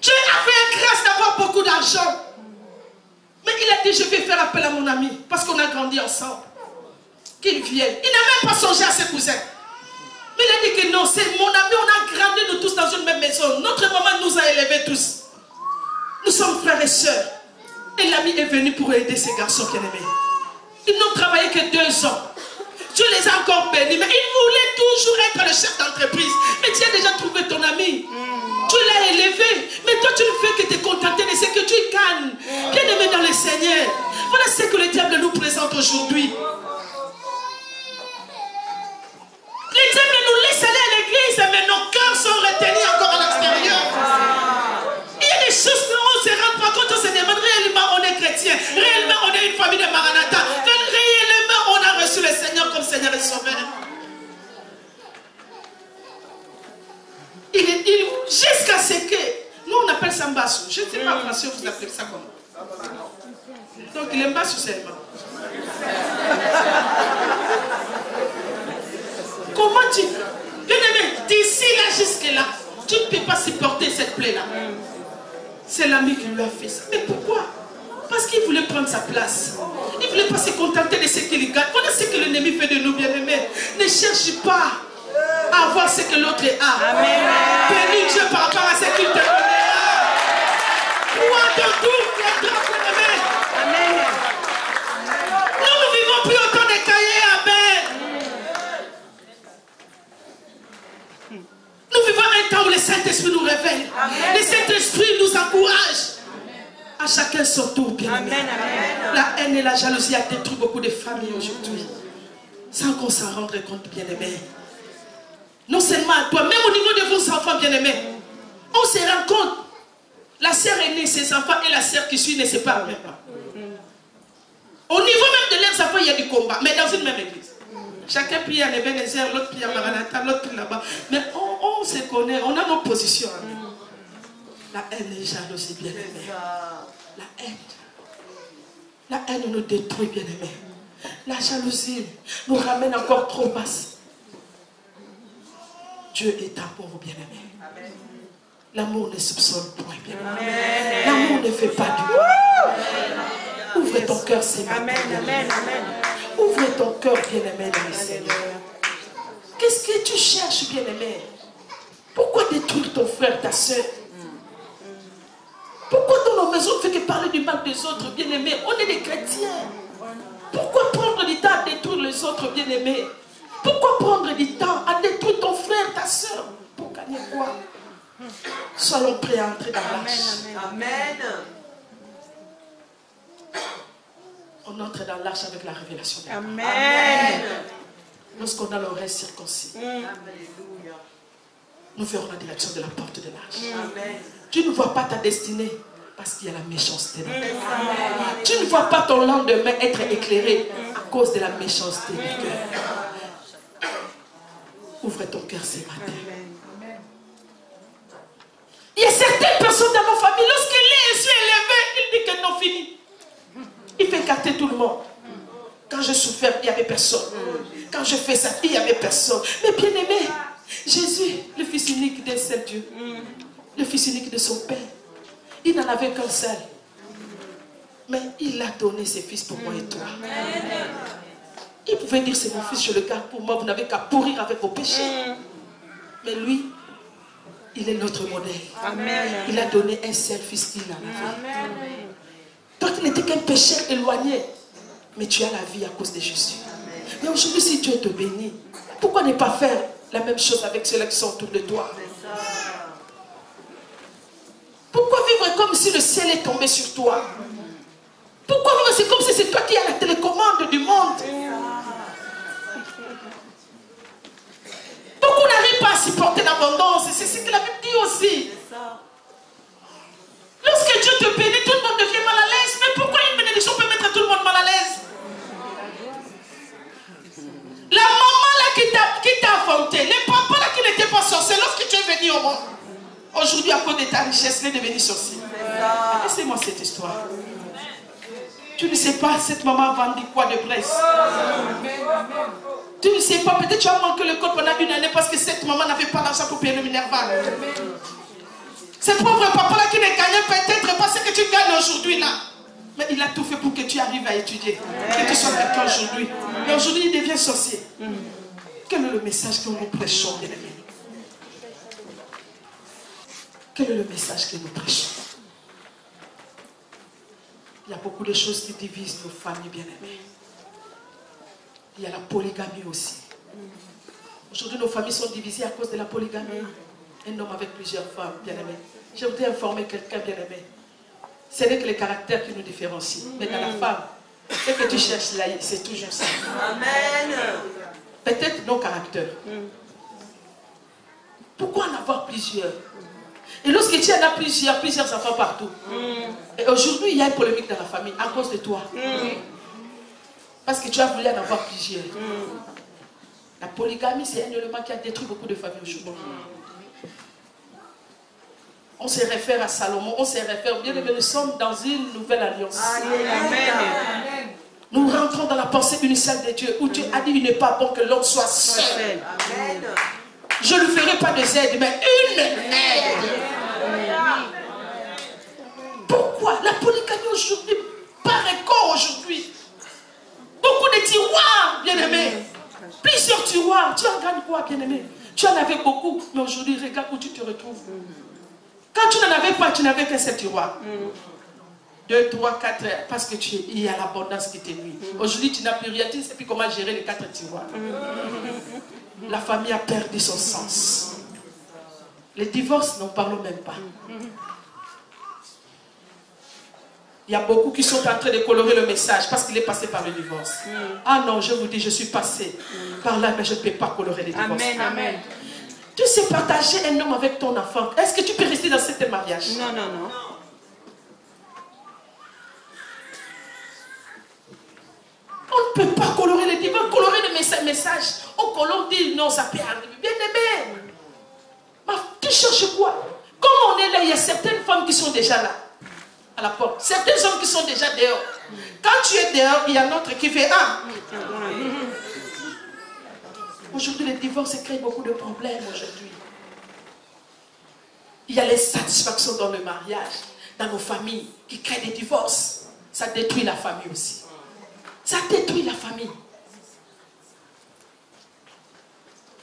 Dieu a fait grâce d'avoir beaucoup d'argent. Mais il a dit, je vais faire appel à mon ami, parce qu'on a grandi ensemble. Qu'il vienne. Il n'a même pas songé à ses cousins. Mais il a dit que non, c'est mon ami, on a grandi nous tous dans une même maison. Notre maman nous a élevés tous. Nous sommes frères et sœurs. Et l'ami est venu pour aider ces garçons bien-aimés. Ils n'ont travaillé que 2 ans. Dieu les a encore bénis, mais ils voulaient toujours être le chef d'entreprise. Mais tu as déjà trouvé ton ami. Tu l'as élevé, mais toi tu ne fais que te contenter de ce que tu gagnes. Bien aimé dans le Seigneur. Voilà ce que le diable nous présente aujourd'hui. Le diable nous laisse aller à l'église, mais nos cœurs sont retenus encore à l'extérieur. Il y a des choses qu'on ne se rend pas compte, on se demande réellement on est chrétien, réellement on est une famille de Maranatha, réellement on a reçu le Seigneur comme Seigneur et Sauveur. Jusqu'à ce que, nous on appelle ça mbassou. Je ne sais pas en français vous appelez ça comment. Donc il est mbassou seulement. Comment tu... Bien aimé, d'ici là jusque là, tu ne peux pas supporter cette plaie-là. C'est l'ami qui lui a fait ça. Mais pourquoi? Parce qu'il voulait prendre sa place. Il voulez pas se contenter de ce qu'il gagne. Voilà ce que l'ennemi fait de nous, bien-aimés. Ne cherche pas à avoir ce que l'autre a. Bénis Dieu par rapport à ce qu'il te donnera. Crois dans tout, viendra, bien-aimé. Amen. Nous ne vivons plus autant de cahiers. Amen. Nous vivons un temps où le Saint-Esprit nous révèle. Amen. Le Saint-Esprit nous encourage. À chacun son tour, bien-aimé. La haine et la jalousie a détruit beaucoup de familles aujourd'hui. Sans qu'on s'en rende compte, bien-aimé. Non seulement à toi, même au niveau de vos enfants, bien-aimés. On se rend compte. La sœur aînée, ses enfants et la sœur qui suit ne se parlent même pas. Au niveau même de leurs enfants, il y a du combat. Mais dans une même église. Chacun prie à Ebenezer, l'autre prie à Maranatha, l'autre prie là-bas. Mais on se connaît, on a nos positions. La haine et la jalousie, bien-aimé. La haine. La haine nous détruit, bien-aimé. La jalousie nous ramène encore trop basse. Dieu est amour, bien-aimé. L'amour ne soupçonne point, bien-aimé. L'amour ne fait pas du mal. Ouvre ton cœur, c'est maintenant. Ouvre ton cœur, bien-aimé, dans le Seigneur. Qu'est-ce que tu cherches, bien-aimé? Pourquoi détruire ton frère, ta soeur? Pourquoi dans nos maisons on ne fait que parler du mal des autres, bien-aimés? On est des chrétiens. Pourquoi prendre du temps à détruire les autres, bien-aimés? Pourquoi prendre du temps à détruire ton frère, ta soeur? Pour gagner quoi? Soyons prêts à entrer dans l'arche. Amen. On entre dans l'arche avec la révélation de Dieu. Amen. Lorsqu'on a l'oreille circoncis, nous verrons la direction de la porte de l'arche. Tu ne vois pas ta destinée parce qu'il y a la méchanceté. Tu ne vois pas ton lendemain être éclairé à cause de la méchanceté du cœur. Ouvre ton cœur ce matin. Il y a certaines personnes dans ma famille, lorsque les yeux est levé, il dit que non, fini. Il fait écarter tout le monde. Quand je souffrais, il n'y avait personne. Quand je fais ça, il n'y avait personne. Mais bien aimé, Jésus, le Fils unique d'un seul Dieu, le Fils unique de son Père, il n'en avait qu'un seul. Mais il a donné ses fils pour moi et toi. Il pouvait dire c'est mon fils, je le garde pour moi, vous n'avez qu'à pourrir avec vos péchés. Mais lui, il est notre modèle. Il a donné un seul fils qu'il en avait. Toi qui n'étais qu'un pécheur éloigné, mais tu as la vie à cause de Jésus. Mais aujourd'hui, si Dieu te bénit, pourquoi ne pas faire la même chose avec ceux-là qui sont autour de toi? Pourquoi vivre comme si le ciel est tombé sur toi? Pourquoi vivre c'est comme si c'est toi qui as la télécommande du monde? Pourquoi on n'arrive pas à supporter l'abondance? C'est ce que la Bible dit aussi. Lorsque Dieu te bénit, tout le monde devient mal à l'aise. Mais pourquoi une bénédiction peut mettre tout le monde mal à l'aise? La maman là qui t'a enfanté, les papas là qui n'étaient pas sorciers, lorsque tu es venu au monde, aujourd'hui à cause de ta richesse, il est devenu sorcier. Laissez-moi cette histoire. Tu ne sais pas, cette maman vendit quoi de presse? Tu ne sais pas, peut-être tu as manqué le code pendant une année parce que cette maman n'avait pas l'argent pour payer le Minerval. Ce pauvre papa-là qui ne gagnait peut-être pas ce que tu gagnes aujourd'hui là. Mais il a tout fait pour que tu arrives à étudier. Que tu sois quelqu'un aujourd'hui. Mais aujourd'hui, il devient sorcier. Quel est le message que nous prêchons, bien-aimés? Quel est le message que nous prêchons? Il y a beaucoup de choses qui divisent nos familles, bien-aimées. Il y a la polygamie aussi. Aujourd'hui, nos familles sont divisées à cause de la polygamie. Un homme avec plusieurs femmes, bien-aimées. Je voudrais informer quelqu'un, bien-aimé. Ce n'est que les caractères qui nous différencient. Mais dans la femme, ce que tu cherches là, c'est toujours ça. Amen. Peut-être nos caractères. Pourquoi en avoir plusieurs? Et lorsque tu en as plusieurs enfants partout. Et aujourd'hui, il y a une polémique dans la famille à cause de toi. Parce que tu as voulu en avoir plusieurs. La polygamie, c'est un élément qui a détruit beaucoup de familles aujourd'hui. On se réfère à Salomon, on se réfère, bien aimé, nous sommes dans une nouvelle alliance. Amen. Nous rentrons dans la pensée initiale de Dieu, où Dieu a dit il n'est pas bon que l'homme soit seul. Amen. Je ne lui ferai pas de aide, mais une aide. Pourquoi la polygamie aujourd'hui paraît corps aujourd'hui? tiroirs. Tu en gagnes quoi, bien-aimé? Tu en avais beaucoup, mais aujourd'hui, regarde où tu te retrouves. Quand tu n'en avais pas, tu n'avais qu'un seul tiroir. 2, 3, 4, parce que il y a l'abondance qui te nuit. Aujourd'hui, tu n'as plus rien, tu ne sais plus comment gérer les 4 tiroirs. La famille a perdu son sens. Les divorces, n'en parlons même pas. Il y a beaucoup qui sont en train de colorer le message parce qu'il est passé par le divorce. Ah non, je vous dis, je suis passé par là, mais je ne peux pas colorer les divorces. Amen, amen. Tu sais partager un homme avec ton enfant. Est-ce que tu peux rester dans cet mariage? Non, non, non. On ne peut pas colorer les divorces, colorer le message. On colore, dit non, ça peut arriver. Bien aimé. Tu cherches quoi? Comme on est là, il y a certaines femmes qui sont déjà là, à la porte. Certains hommes qui sont déjà dehors. Quand tu es dehors, il y a un autre qui fait Aujourd'hui, les divorces créent beaucoup de problèmes aujourd'hui. Il y a les satisfactions dans le mariage, dans nos familles, qui créent des divorces. Ça détruit la famille aussi. Ça détruit la famille.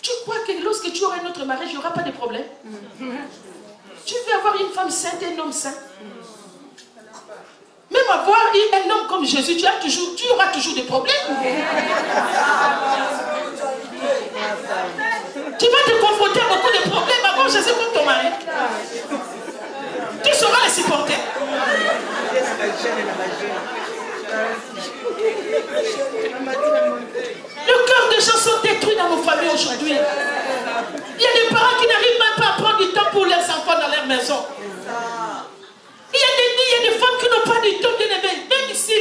Tu crois que lorsque tu auras un autre mariage, il n'y aura pas de problème? Tu veux avoir une femme sainte et un homme saint? Même avoir un homme comme Jésus, tu auras toujours des problèmes. Tu vas te confronter à beaucoup de problèmes avant Jésus comme ton mari. Tu sauras les supporter. Le cœur des gens sont détruits dans nos familles aujourd'hui. Il y a des parents qui n'arrivent même pas à prendre du temps pour leurs enfants dans leur maison. Il y a des femmes qui n'ont pas du temps, bien-aimés. Même si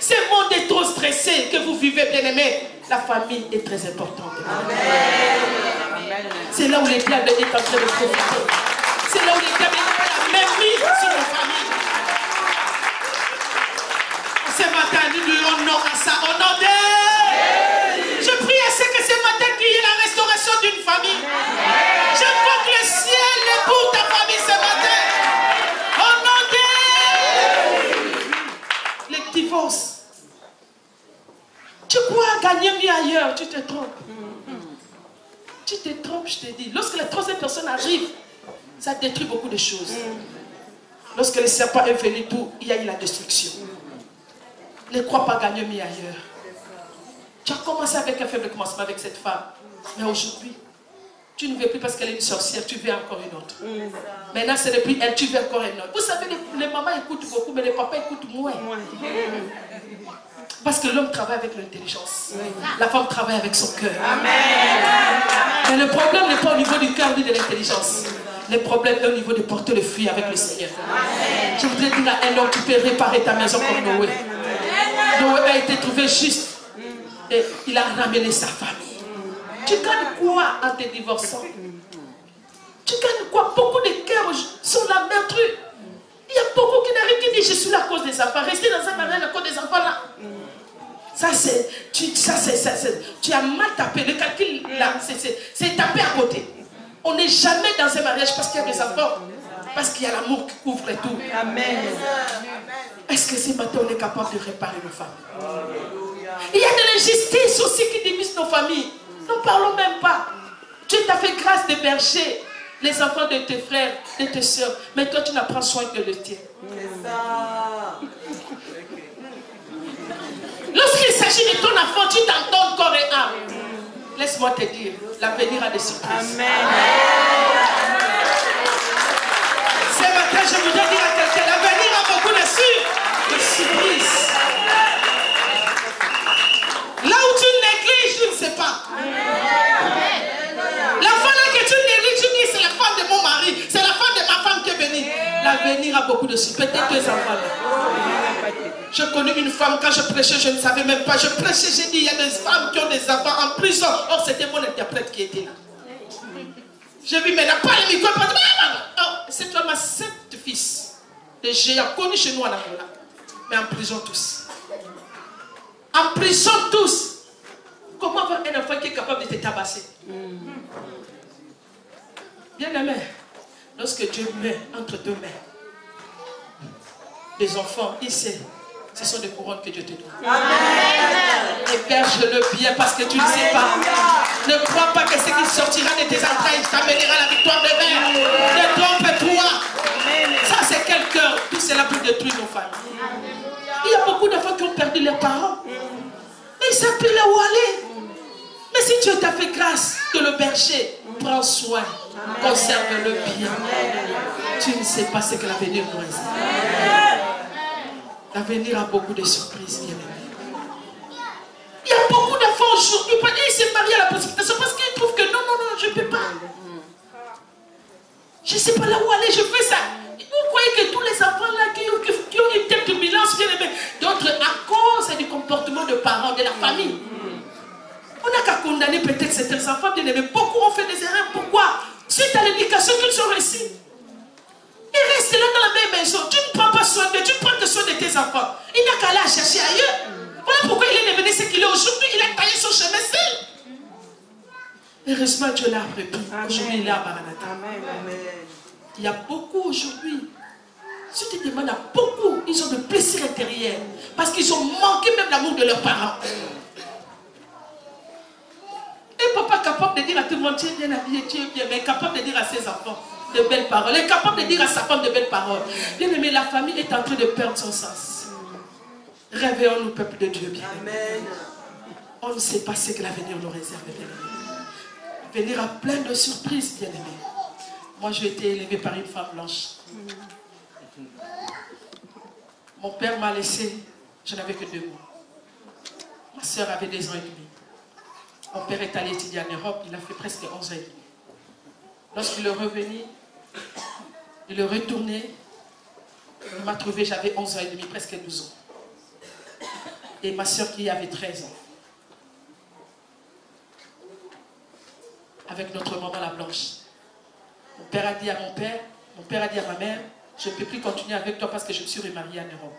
ce monde est trop stressé, que vous vivez, bien-aimés, la famille est très importante. C'est là où les diables est en train de profiter. C'est là où les diables ont la même vie sur nos familles. Ce matin, nous disons non à ça, au nom de... Je prie à ce que ce matin, qu'il y ait la restauration d'une famille. Je veux que le ciel écoute ta famille ce matin. Au nom de... Les divorces. Tu crois gagner mieux ailleurs, tu te trompes. Tu te trompes, je te dis. Lorsque la troisième personne arrive, ça détruit beaucoup de choses. Lorsque le serpent est venu, il y a eu la destruction. Ne crois pas gagner mieux ailleurs. Tu as commencé avec un faible commencement avec cette femme. Mais aujourd'hui, tu ne veux plus parce qu'elle est une sorcière, tu veux encore une autre. Maintenant, ce n'est plus elle, tu veux encore une autre. Vous savez, les mamans écoutent beaucoup, mais les papas écoutent moins. Parce que l'homme travaille avec l'intelligence. La femme travaille avec son cœur. Mais le problème n'est pas au niveau du cœur ni de l'intelligence. Le problème est au niveau de porter le fruit avec le Seigneur. Je voudrais dire à un homme, tu peux réparer ta maison comme Noé. Noé a été trouvé juste. Et il a ramené sa famille. Tu gagnes quoi en te divorçant? Tu gagnes quoi? Beaucoup de cœurs sont la meurtrue. Il y a beaucoup qui n'arrivent qui disent je suis la cause des enfants. Rester dans un mariage à cause des enfants là. Ça c'est. Tu as mal tapé. Le calcul là, c'est tapé à côté. On n'est jamais dans un mariage parce qu'il y a des enfants. Parce qu'il y a l'amour qui couvre et tout. Amen. Est-ce que ce matin on est capable de réparer nos familles? Il y a de l'injustice aussi qui divise nos familles. N'en parlons même pas. Dieu t'a fait grâce d'héberger les enfants de tes frères, de tes soeurs. Mais toi tu n'as pas soin que le tien. Lorsqu'il s'agit de ton enfant, tu t'en donnes corps et âme. Laisse-moi te dire, l'avenir a des surprises. Amen. Ce matin, je voudrais dire à quelqu'un, l'avenir a beaucoup de surprises. Là où tu négliges, tu ne sais pas. L'enfant là que tu négliges, tu dis c'est la femme de mon mari, c'est la femme de ma femme qui est bénie. L'avenir a beaucoup de surprises. Peut-être deux enfants là. Je connais une femme, quand je prêchais, je ne savais même pas. Je prêchais, j'ai dit, il y a des femmes qui ont des enfants en prison. Or, c'était mon interprète qui était là. J'ai vu, mais elle n'a pas le micro. Oh, cette femme a 7 fils. Des géants connus chez nous en Angola. Mais en prison tous. En prison tous. Comment avoir un enfant qui est capable de te tabasser? Bien aimé, lorsque Dieu met entre deux mains les enfants, il sait Ce sont des couronnes que Dieu te donne. Amen. Héberge-le bien parce que tu ne sais pas. Ne crois pas que ce qui sortira de tes entrailles t'amènera la victoire de verre. Ne trompe-toi. Ça, c'est quelqu'un. Tout cela pour détruire nos familles. Il y a beaucoup d'enfants qui ont perdu leurs parents. Mais ils savent plus là où aller. Mais si Dieu t'a fait grâce de le berger, prends soin, conserve-le bien. Tu ne sais pas ce que l'avenir nous réserve. L'avenir a beaucoup de surprises, bien aimé. Il y a beaucoup d'enfants aujourd'hui, ils se marient à la précipitation parce qu'ils trouvent que non, je ne peux pas. Je ne sais pas là où aller, je fais ça. Vous croyez que tous les enfants là qui ont une telle turbulence, bien aimé, d'autres à cause du comportement de parents, de la famille. On n'a qu'à condamner peut-être certains enfants, bien aimés. Beaucoup ont fait des erreurs. Pourquoi? Suite à l'éducation qu'ils sont réussis. Ils restent là dans la même maison. Tu ne prends pas soin d'eux, tu prends soin de tes enfants. Il n'a qu'à aller chercher ailleurs. Voilà pourquoi il est devenu ce qu'il est aujourd'hui. Il a taillé son chemin seul. Heureusement, Dieu l'a repris. Aujourd'hui, il est à Maranatha. Il y a beaucoup aujourd'hui. Si tu demandes à beaucoup, ils ont de blessures intérieures. Parce qu'ils ont manqué même l'amour de leurs parents. Un papa capable de dire à tout le monde, tu es bien habillé, tu es bien, mais capable de dire à ses enfants de belles paroles. Il est capable de dire à sa femme de belles paroles. Bien aimé, la famille est en train de perdre son sens. Réveillons-nous, peuple de Dieu, bien aimé. On ne sait pas ce que l'avenir nous réserve, bien aimé. L'avenir a plein de surprises, bien aimé. Moi, j'ai été élevée par une femme blanche. Mon père m'a laissé, je n'avais que 2 mois. Ma soeur avait 2 ans et demi. Mon père est allé étudier en Europe, il a fait presque 11 ans et demi. Lorsqu'il est revenu, il est retourné, il m'a trouvé, j'avais 11 ans et demi, presque 12 ans. Et ma soeur qui avait 13 ans. Avec notre maman la blanche. Mon père a dit à mon père a dit à ma mère, je ne peux plus continuer avec toi parce que je me suis remariée en Europe.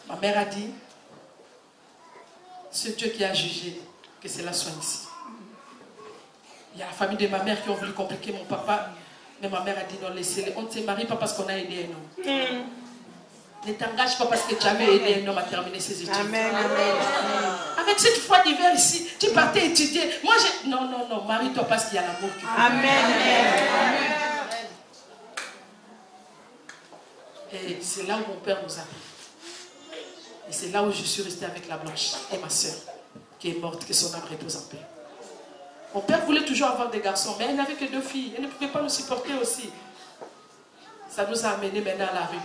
Ma mère a dit, c'est Dieu qui a jugé que cela soit ici. Il y a la famille de ma mère qui ont voulu compliquer mon papa, mais ma mère a dit non, laissez-les. On ne se marie pas parce qu'on a aidé un homme. Ne t'engage pas parce que tu avais aidé un homme à terminer ses études. Amen. Avec cette foi d'hiver ici, tu partais étudier. Moi, non, marie-toi parce qu'il y a l'amour qui fait. Amen. Et c'est là où mon père nous a pris. Et c'est là où je suis restée avec la blanche et ma soeur, qui est morte, que son âme repose en paix. Mon père voulait toujours avoir des garçons, mais elle n'avait que 2 filles. Elle ne pouvait pas nous supporter aussi. Ça nous a amenés maintenant à la rue.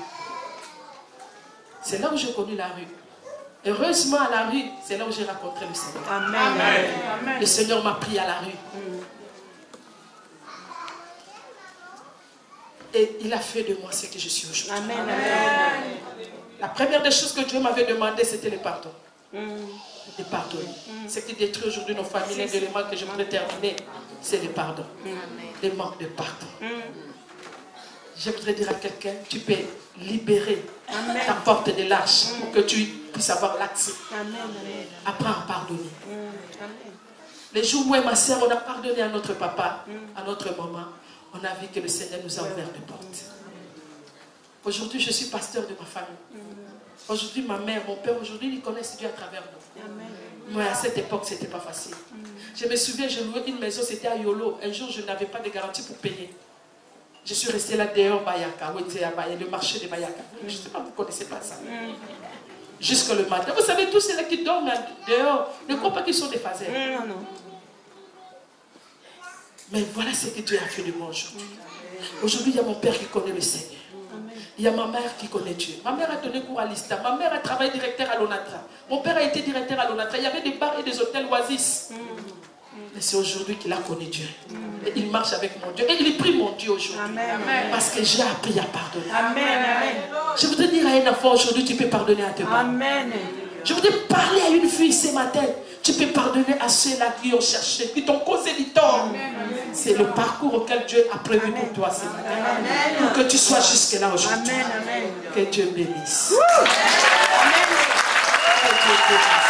C'est là où j'ai connu la rue. Heureusement, à la rue, c'est là où j'ai rencontré le Seigneur. Amen. Le Seigneur m'a pris à la rue. Et il a fait de moi ce que je suis aujourd'hui. Amen. La première des choses que Dieu m'avait demandé, c'était le pardon. De pardonner. Ce qui détruit aujourd'hui nos familles, les éléments que je voudrais terminer, c'est le pardon. Le manque de pardon. Je voudrais dire à quelqu'un, tu peux libérer ta porte de l'arche pour que tu puisses avoir l'accès. Apprends à pardonner. Les jours où moi et ma soeur, on a pardonné à notre papa, à notre maman, on a vu que le Seigneur nous a ouvert des portes. Aujourd'hui, je suis pasteur de ma famille. Aujourd'hui, ma mère, mon père, aujourd'hui, ils connaissent Dieu à travers nous. Mais à cette époque, ce n'était pas facile. Je me souviens, je louais une maison, c'était à Yolo. Un jour, je n'avais pas de garantie pour payer. Je suis restée là dehors, Bayaka, le marché de Bayaka. Je ne sais pas, vous ne connaissez pas ça. Jusque le matin. Vous savez, tous ceux là qui dorment dehors, ne croient pas qu'ils sont des phasers. Mais voilà ce que Dieu a fait de moi aujourd'hui. Aujourd'hui, il y a mon père qui connaît le Seigneur. Il y a ma mère qui connaît Dieu. Ma mère a donné cours à l'Ista. Ma mère a travaillé directeur à l'Onatra. Mon père a été directeur à l'Onatra. Il y avait des bars et des hôtels oasis. Mais c'est aujourd'hui qu'il a connu Dieu. Et il marche avec mon Dieu. Et il prie mon Dieu aujourd'hui. Parce que j'ai appris à pardonner. Je voudrais dire à un enfant aujourd'hui, tu peux pardonner à tes parents. Je voudrais parler à une fille ce matin. Tu peux pardonner à ceux-là qui ont cherché, qui t'ont causé du tort. C'est le parcours auquel Dieu a prévu pour toi ce matin. Pour que tu sois jusque-là aujourd'hui. Que Dieu bénisse. Que Dieu bénisse.